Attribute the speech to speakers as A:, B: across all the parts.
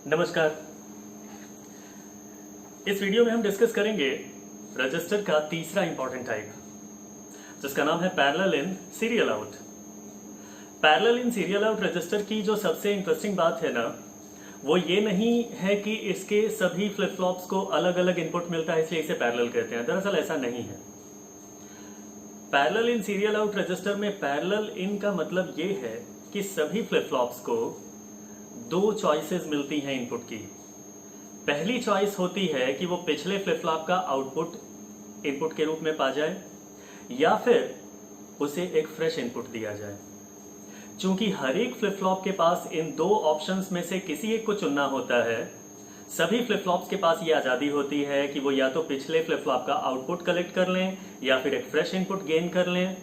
A: नमस्कार। इस वीडियो में हम डिस्कस करेंगे रजिस्टर का तीसरा इंपॉर्टेंट टाइप, जिसका नाम है parallel in serial out. Parallel in serial out register की जो सबसे इंटरेस्टिंग बात है ना, वो ये नहीं है कि इसके सभी फ्लिप फ्लॉप्स को अलग अलग इनपुट मिलता है इसलिए इसे पैरेलल कहते हैं। दरअसल ऐसा नहीं है। Parallel in serial out register में पैरेलल इन का मतलब ये है कि सभी फ्लिप फ्लॉप्स को दो चॉइसेस मिलती हैं इनपुट की। पहली चॉइस होती है कि वो पिछले फ्लिप फ्लॉप का आउटपुट इनपुट के रूप में पा जाए या फिर उसे एक फ्रेश इनपुट दिया जाए। चूंकि हर एक फ्लिप फ्लॉप के पास इन दो ऑप्शंस में से किसी एक को चुनना होता है, सभी फ्लिप फ्लॉप्स के पास ये आजादी होती है कि वो या तो पिछले फ्लिप फ्लॉप का आउटपुट कलेक्ट कर लें या फिर एक फ्रेश इनपुट गेन कर लें।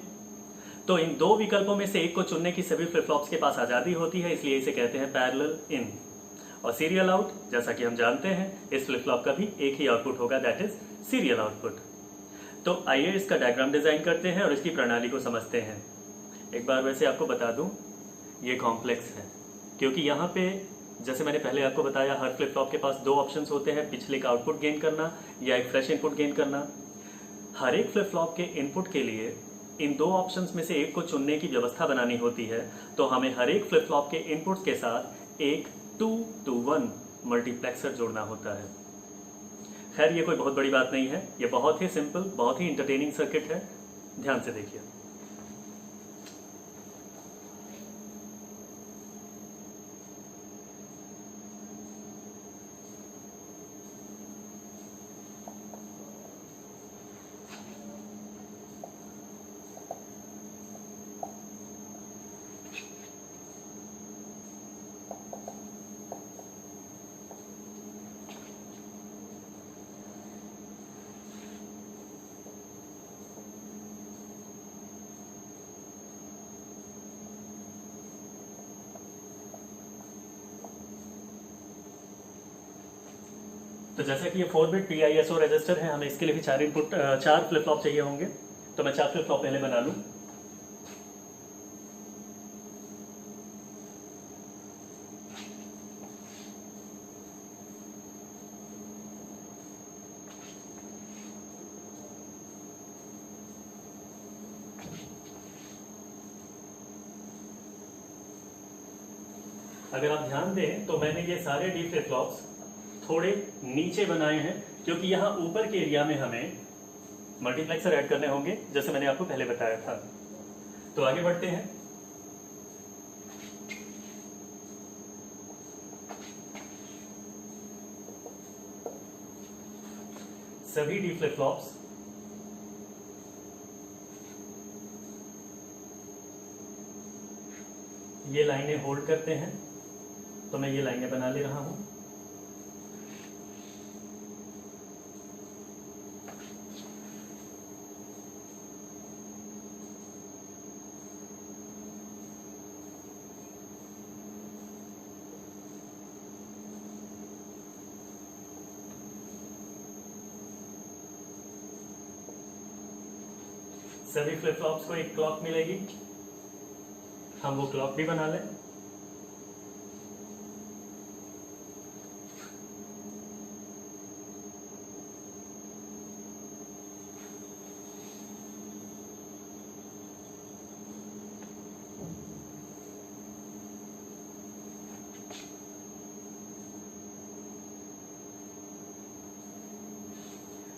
A: तो इन दो विकल्पों में से एक को चुनने की सभी फ्लिप फ्लॉप्स के पास आजादी होती है, इसलिए इसे कहते हैं पैरेलल इन। और सीरियल आउट, जैसा कि हम जानते हैं, इस फ्लिप फ्लॉप का भी एक ही आउटपुट होगा, दैट इज सीरियल आउटपुट। तो आइए इसका डायग्राम डिजाइन करते हैं और इसकी प्रणाली को समझते हैं। एक बार वैसे आपको बता दूं, ये कॉम्प्लेक्स है क्योंकि यहाँ पे जैसे मैंने पहले आपको बताया, हर फ्लिप फ्लॉप के पास दो ऑप्शंस होते हैं, पिछले का आउटपुट गेन करना या एक फ्रेश इनपुट गेन करना। हर एक फ्लिप फ्लॉप के इनपुट के लिए इन दो ऑप्शंस में से एक को चुनने की व्यवस्था बनानी होती है, तो हमें हर एक फ्लिप फ्लॉप के इनपुट्स के साथ एक 2-to-1 मल्टीप्लेक्सर जोड़ना होता है। खैर, ये कोई बहुत बड़ी बात नहीं है, ये बहुत ही सिंपल, बहुत ही इंटरटेनिंग सर्किट है। ध्यान से देखिए। तो जैसा कि ये 4-बिट PISO रजिस्टर है, हमें इसके लिए भी चार फ्लिप फ्लॉप चाहिए होंगे। तो मैं 4 फ्लिप फ्लॉप पहले बना लूं। अगर आप ध्यान दें तो मैंने ये सारे डी फ्लिप फ्लॉप्स थोड़े नीचे बनाए हैं क्योंकि यहां ऊपर के एरिया में हमें मल्टीप्लेक्सर ऐड करने होंगे, जैसे मैंने आपको पहले बताया था। तो आगे बढ़ते हैं। सभी डी फ्लिप फ्लॉप्स ये लाइनें होल्ड करते हैं, तो मैं ये लाइनें बना ले रहा हूं। सभी फ्लिप फ्लॉप्स को एक क्लॉक मिलेगी, हम वो क्लॉक भी बना लें।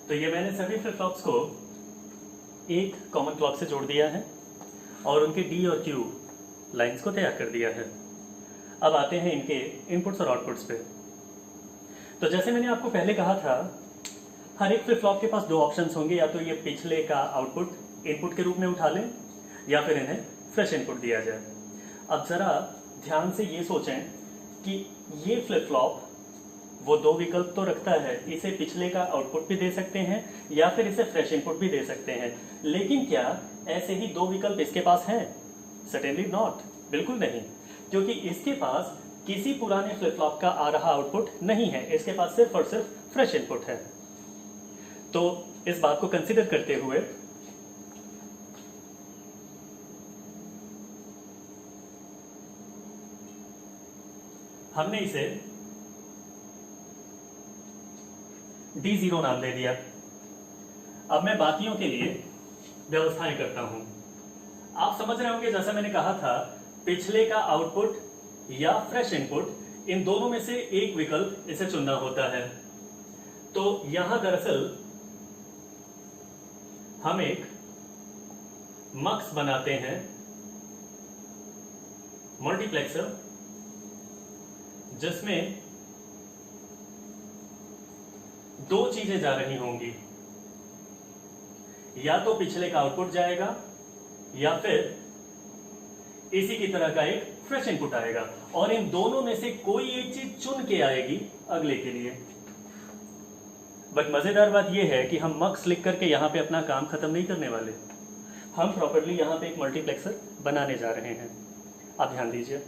A: तो ये मैंने सभी फ्लिप फ्लॉप्स को एक कॉमन क्लॉक से जोड़ दिया है और उनके डी और क्यू लाइंस को तैयार कर दिया है। अब आते हैं इनके इनपुट्स और आउटपुट्स पे। तो जैसे मैंने आपको पहले कहा था, हर एक फ्लिप फ्लॉप के पास दो ऑप्शंस होंगे, या तो ये पिछले का आउटपुट इनपुट के रूप में उठा लें या फिर इन्हें फ्रेश इनपुट दिया जाए। अब जरा ध्यान से ये सोचें कि ये फ्लिप फ्लॉप वो दो विकल्प तो रखता है, इसे पिछले का आउटपुट भी दे सकते हैं या फिर इसे फ्रेश इनपुट भी दे सकते हैं, लेकिन क्या ऐसे ही दो विकल्प इसके पास हैं? सर्टेनली नॉट, बिल्कुल नहीं, क्योंकि इसके पास किसी पुराने फ्लिप फ्लॉप का आ रहा आउटपुट नहीं है, इसके पास सिर्फ और सिर्फ फ्रेश इनपुट है। तो इस बात को कंसीडर करते हुए हमने इसे D0 नाम दे दिया। अब मैं बाकियों के लिए व्यवस्थाएं करता हूं। आप समझ रहे होंगे, जैसा मैंने कहा था, पिछले का आउटपुट या फ्रेश इनपुट, इन दोनों में से एक विकल्प इसे चुनना होता है। तो यहां दरअसल हम एक मक्स बनाते हैं, मल्टीप्लेक्सर, जिसमें दो चीजें जा रही होंगी, या तो पिछले का आउटपुट जाएगा या फिर इसी की तरह का एक फ्रेश इनपुट आएगा, और इन दोनों में से कोई एक चीज चुन के आएगी अगले के लिए। बट मजेदार बात यह है कि हम मक्स लिख करके यहां पे अपना काम खत्म नहीं करने वाले, हम प्रॉपर्ली यहां पे एक मल्टीप्लेक्सर बनाने जा रहे हैं। आप ध्यान दीजिए।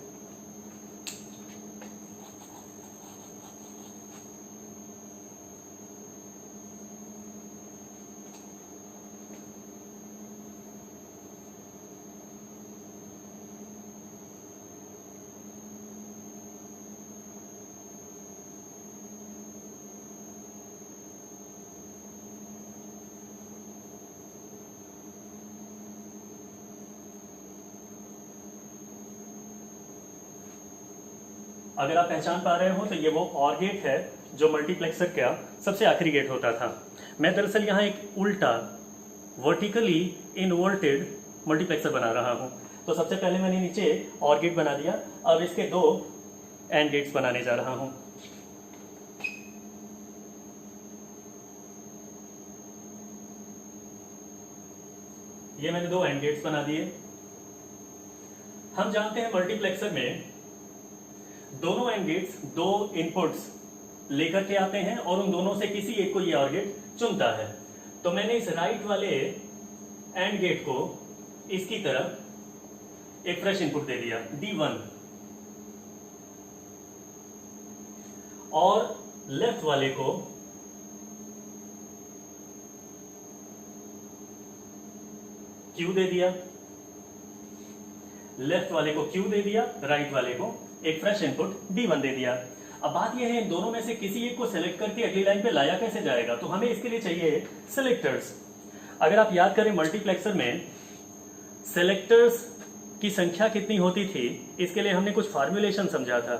A: अगर आप पहचान पा रहे हो तो ये वो और गेट है जो मल्टीप्लेक्सर का सबसे आखिरी गेट होता था। मैं दरअसल यहाँ एक उल्टा वर्टिकली इनवर्टेड मल्टीप्लेक्सर बना रहा हूँ। तो सबसे पहले मैंने नीचे और गेट बना दिया, अब इसके दो एंड गेट्स बनाने जा रहा हूँ। ये मैंने दो एंड गेट्स बना दिए। हम जानते हैं मल्टीप्लेक्सर में दोनों एंड गेट्स दो इनपुट्स लेकर के आते हैं और उन दोनों से किसी एक को ये और गेट चुनता है। तो मैंने इस राइट वाले एंड गेट को इसकी तरफ एक फ्रेश इनपुट दे दिया D1, और लेफ्ट वाले को Q दे दिया, लेफ्ट वाले को Q दे दिया, राइट वाले को एक फ्रेश इनपुट D1 दे दिया। अब बात यह है इन दोनों में से किसी एक को सिलेक्ट करके अगली लाइन पे लाया कैसे जाएगा, तो हमें इसके लिए चाहिए सिलेक्टर्स। अगर आप याद करें मल्टीप्लेक्सर में सिलेक्टर्स की संख्या कितनी होती थी, इसके लिए हमने कुछ फॉर्मूलेशन समझा था।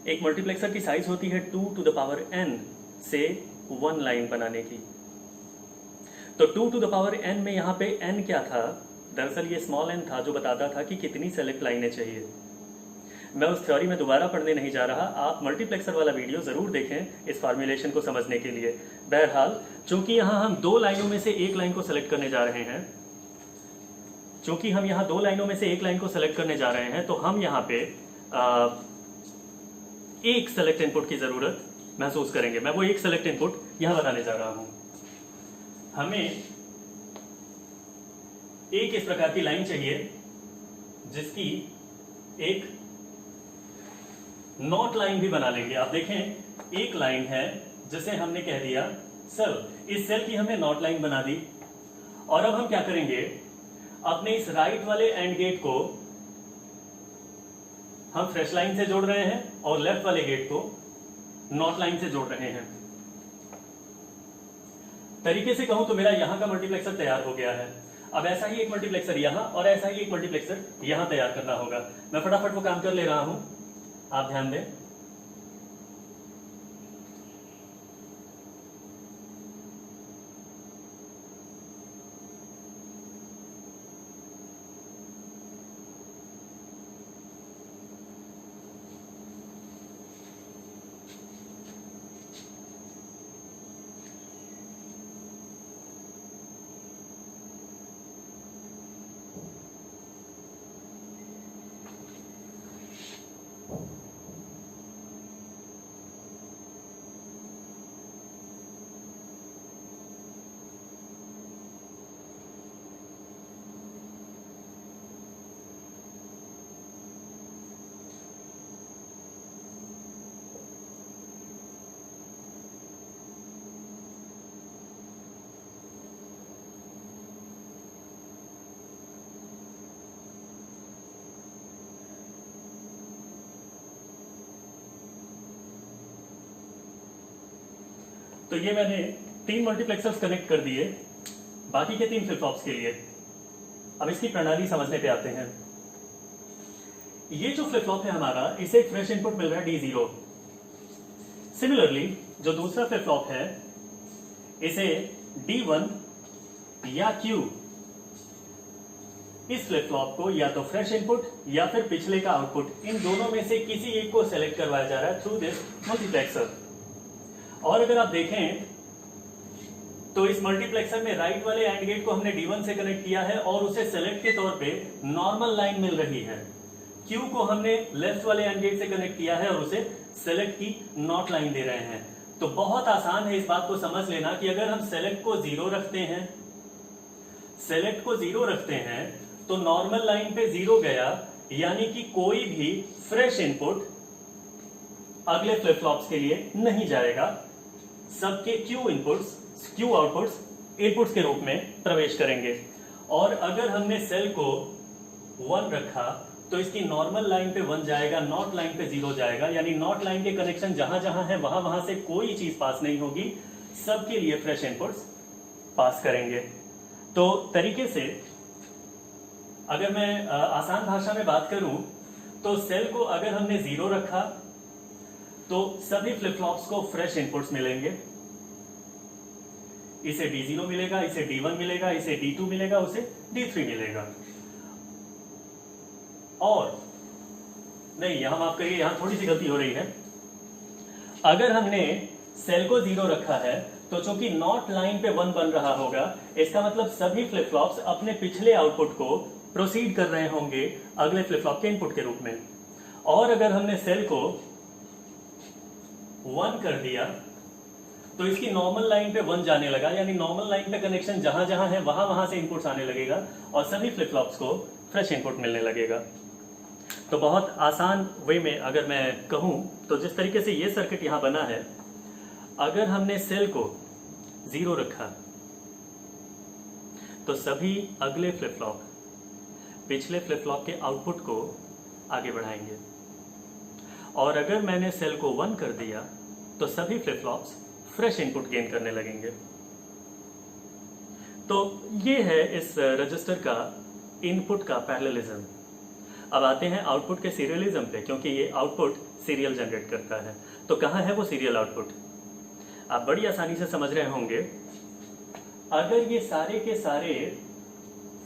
A: एक मल्टीप्लेक्सर की साइज होती है 2 to the power n से 1 लाइन बनाने की। तो 2 to the power n में यहां पे n क्या था, दरअसल ये स्मॉल n था जो बताता था कि कितनी सेलेक्ट लाइनें चाहिए। मैं उस थ्योरी में दोबारा पढ़ने नहीं जा रहा, आप मल्टीप्लेक्सर वाला वीडियो जरूर देखें इस फॉर्मुलेशन को समझने के लिए। बहरहाल चूंकि यहां हम दो लाइनों में से एक लाइन को सेलेक्ट करने जा रहे हैं, चूंकि हम यहां दो लाइनों में से एक लाइन को सेलेक्ट करने जा रहे हैं, तो हम यहां पे एक सेलेक्ट इनपुट की जरूरत महसूस करेंगे। मैं वो एक सेलेक्ट इनपुट यहां बनाने जा रहा हूं। हमें एक इस प्रकार की लाइन चाहिए जिसकी एक नॉट लाइन भी बना लेंगे। आप देखें एक लाइन है जिसे हमने कह दिया सेल, इस सेल की हमने नॉट लाइन बना दी। और अब हम क्या करेंगे, अपने इस राइट वाले एंड गेट को हम फ्रेश लाइन से जोड़ रहे हैं और लेफ्ट वाले गेट को नॉट लाइन से जोड़ रहे हैं। तरीके से कहूं तो मेरा यहां का मल्टीप्लेक्सर तैयार हो गया है। अब ऐसा ही एक मल्टीप्लेक्सर यहां और ऐसा ही एक मल्टीप्लेक्सर यहां तैयार करना होगा। मैं फटाफट वो काम कर ले रहा हूं, आप ध्यान दें। तो ये मैंने 3 मल्टीप्लेक्सर्स कनेक्ट कर दिए बाकी के 3 फ्लिप फ्लॉप्स के लिए। अब इसकी प्रणाली समझने पे आते हैं। ये जो फ्लिप फ्लॉप है हमारा, इसे एक फ्रेश इनपुट मिल रहा है D0। सिमिलरली जो दूसरा फ्लिप फ्लॉप है, इसे D1 या Q, इस फ्लिप फ्लॉप को या तो फ्रेश इनपुट या फिर पिछले का आउटपुट, इन दोनों में से किसी एक को सेलेक्ट करवाया जा रहा है थ्रू दिस मल्टीप्लेक्सर। और अगर आप देखें तो इस मल्टीप्लेक्सर में राइट वाले एंड गेट को हमने D1 से कनेक्ट किया है और उसे सेलेक्ट के तौर पे नॉर्मल लाइन मिल रही है। Q को हमने लेफ्ट वाले एंड गेट से कनेक्ट किया है और उसे सेलेक्ट की नॉट लाइन दे रहे हैं। तो बहुत आसान है इस बात को समझ लेना कि अगर हम सेलेक्ट को 0 रखते हैं तो नॉर्मल लाइन पे 0 गया, यानी कि कोई भी फ्रेश इनपुट अगले फ्लिप फ्लॉप्स के लिए नहीं जाएगा। सबके Q आउटपुट्स इनपुट्स के रूप में प्रवेश करेंगे। और अगर हमने सेल को 1 रखा तो इसकी नॉर्मल लाइन पे 1 जाएगा, नॉट लाइन पे 0 जाएगा, यानी नॉट लाइन के कनेक्शन जहां जहां है वहां से कोई चीज पास नहीं होगी, सबके लिए फ्रेश इनपुट्स पास करेंगे। तो तरीके से अगर मैं आसान भाषा में बात करूं तो सेल को अगर हमने 0 रखा तो सभी फ्लिप फ्लॉप्स को फ्रेश इनपुट्स मिलेंगे। इसे D0 मिलेगा, इसे D1 मिलेगा, इसे D2 मिलेगा, उसे D3 मिलेगा। और नहीं, यहां माफ करिए, यहां थोड़ी सी गलती हो रही है। अगर हमने सेल को 0 रखा है तो चूंकि नॉट लाइन पे 1 बन रहा होगा, इसका मतलब सभी फ्लिप फ्लॉप्स अपने पिछले आउटपुट को प्रोसीड कर रहे होंगे अगले फ्लिप फ्लॉप के इनपुट के रूप में। और अगर हमने सेल को 1 कर दिया तो इसकी नॉर्मल लाइन पे 1 जाने लगा, यानी नॉर्मल लाइन पे कनेक्शन जहां जहां है वहां से इनपुट्स आने लगेगा और सभी फ्लिप फ्लॉप्स को फ्रेश इनपुट मिलने लगेगा। तो बहुत आसान वे में अगर मैं कहूं तो जिस तरीके से ये सर्किट यहां बना है, अगर हमने सेल को 0 रखा तो सभी अगले फ्लिप फ्लॉप पिछले फ्लिप फ्लॉप के आउटपुट को आगे बढ़ाएंगे। और अगर मैंने सेल को 1 कर दिया तो सभी flip flops fresh input gain करने लगेंगे। तो ये है इस रजिस्टर का इनपुट का पैरेललिज्म। अब आते हैं आउटपुट के सीरियलिज्म पे, क्योंकि ये आउटपुट सीरियल जनरेट करता है। तो कहां है वो सीरियल आउटपुट? आप बड़ी आसानी से समझ रहे होंगे। अगर ये सारे के सारे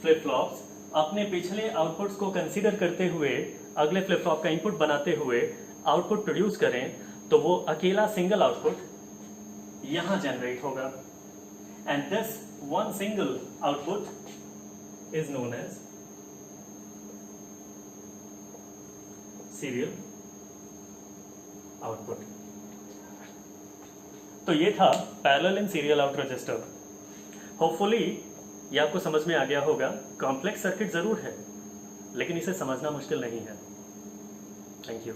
A: फ्लिप फ्लॉप्स अपने पिछले आउटपुट्स को कंसीडर करते हुए अगले फ्लिप फ्लॉप का इनपुट बनाते हुए आउटपुट प्रोड्यूस करें, तो वो अकेला सिंगल आउटपुट यहां जनरेट होगा। And this one single output is known as serial output. तो ये था parallel in serial out register. Hopefully ये आपको समझ में आ गया होगा। कॉम्प्लेक्स सर्किट जरूर है, लेकिन इसे समझना मुश्किल नहीं है। Thank you.